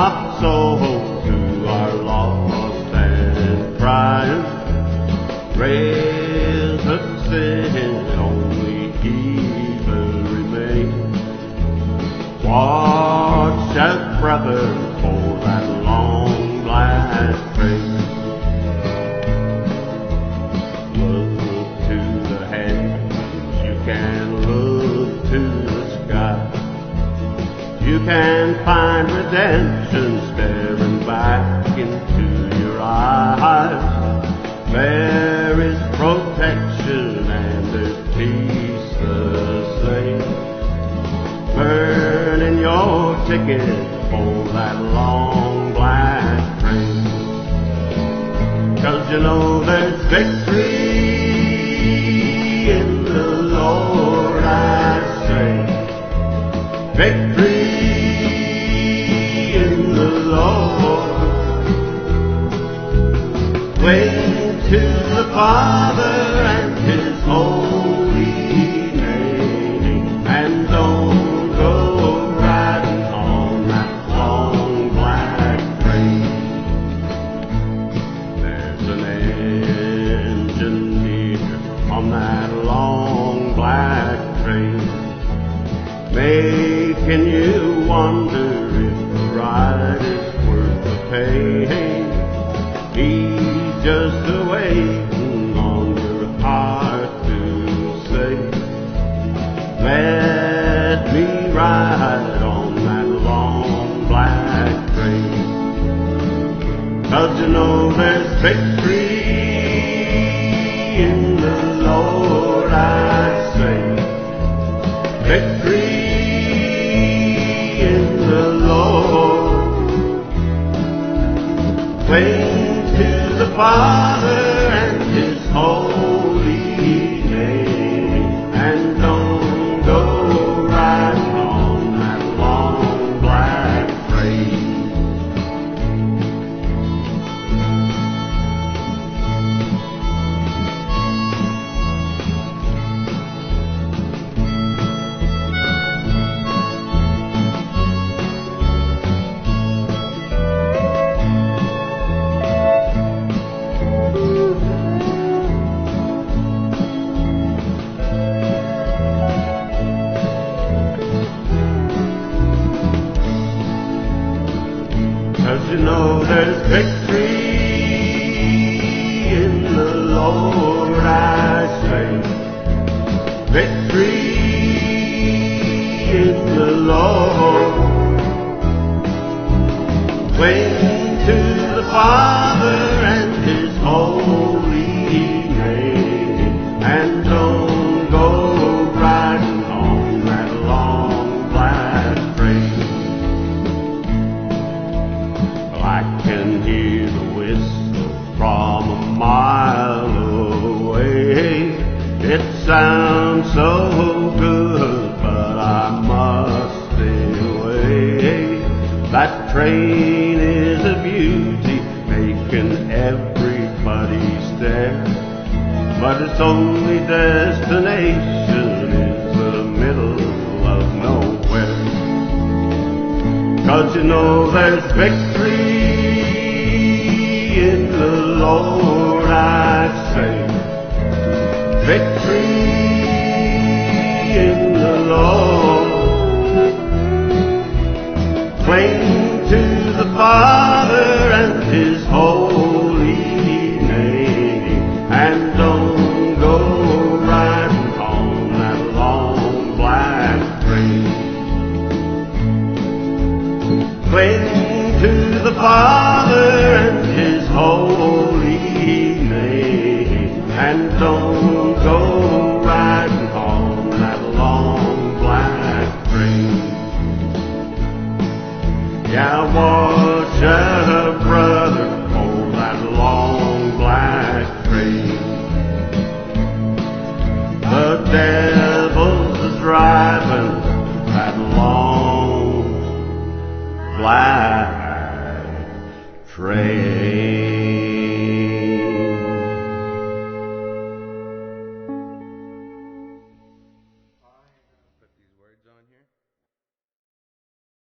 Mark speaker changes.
Speaker 1: our souls who are lost and crying. Risen sin, only He will remain. Watch as brother for that long black train. Look to the heavens, you can look to the sky. You can find redemption staring back into your eyes. There is protection and there's peace the same. Burning your ticket for that long black train. 'Cause you know there's victory in the Lord, I say. Victory in the Lord. Cling to the Father and His holy name, and don't go riding on that long black train. There's an engineer on that long black train, making you wonder if the ride is worth the pain. He's just waiting on your heart to say, let me ride on that long black train. 'Cause you know there's victory in the Lord, I say. Victory in the Lord. Cling to the Father and His holy name, and don't go riding on that long black train. You know there's victory in the Lord, I say. Victory in the Lord. Cling to the Father and His holy name, and don't go riding on that long black train. I can hear the whistle from a mile away. It sounds so good, but I must stay away. That train is a beauty, making everybody stare. But its only destination is the middle of nowhere. 'Cause you know there's victory in the Lord, I say. Victory in the Lord. Cling to the Father and His holy name, and don't go riding on that long black train. Cling to the Father and His holy name, and don't go riding on that long black train. Yeah, watch out, brother, for that long black train. The devil's driving that long black train.